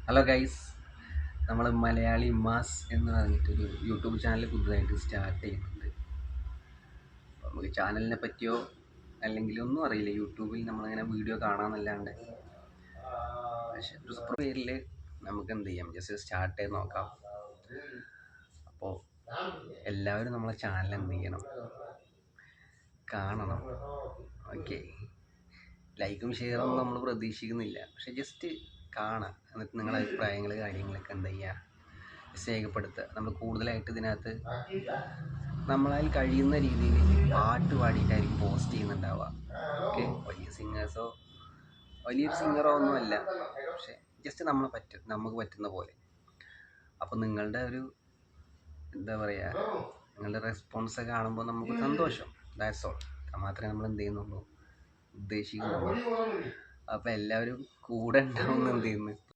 Hello guys, നമ്മൾ Malayali mass എന്ന് പറഞ്ഞിട്ടൊരു യൂട്യൂബ് ചാനൽ പുതുതായിട്ട് സ്റ്റാർട്ട് ചെയ്യുന്നുണ്ട്. അപ്പോൾ നമുക്ക് ചാനലിനെ പറ്റിയോ അല്ലെങ്കിൽ ഒന്നും അറിയില്ല. യൂട്യൂബിൽ നമ്മളിങ്ങനെ വീഡിയോ കാണാമെന്നല്ലാണ്ട്, പക്ഷേ ഒരു സൂപ്പർ പേരിൽ നമുക്ക് എന്ത് ചെയ്യാം, ജസ്റ്റ് സ്റ്റാർട്ട് ചെയ്ത് നോക്കാം. അപ്പോൾ എല്ലാവരും നമ്മളെ ചാനൽ എന്ത് ചെയ്യണം, കാണണം. ഓക്കെ, ലൈക്കും ഷെയറൊന്നും നമ്മൾ പ്രതീക്ഷിക്കുന്നില്ല, പക്ഷെ ജസ്റ്റ് കാണാം. എന്നിട്ട് നിങ്ങളുടെ അഭിപ്രായങ്ങൾ കാര്യങ്ങളൊക്കെ എന്ത് ചെയ്യുക, രേഖപ്പെടുത്തുക. നമ്മൾ കൂടുതലായിട്ട് ഇതിനകത്ത് നമ്മളാൽ കഴിയുന്ന രീതിയിൽ പാട്ട് പാടിയിട്ടായിരിക്കും പോസ്റ്റ് ചെയ്യുന്നുണ്ടാവുക. ഓക്കെ, വലിയൊരു സിംഗറോ ഒന്നുമല്ല, പക്ഷെ ജസ്റ്റ് നമുക്ക് പറ്റുന്ന പോലെ. അപ്പോൾ നിങ്ങളുടെ ഒരു എന്താ പറയുക, നിങ്ങളുടെ റെസ്പോൺസ് കാണുമ്പോൾ നമുക്ക് സന്തോഷം. That's all. അത് മാത്രമേ നമ്മൾ എന്ത് ചെയ്യുന്നുള്ളൂ, ഉദ്ദേശിക്കുന്നുള്ളൂ. അപ്പോൾ എല്ലാവരും കൂടെ ഉണ്ടാവുമെന്ന് എന്ത് ചെയ്യുന്നു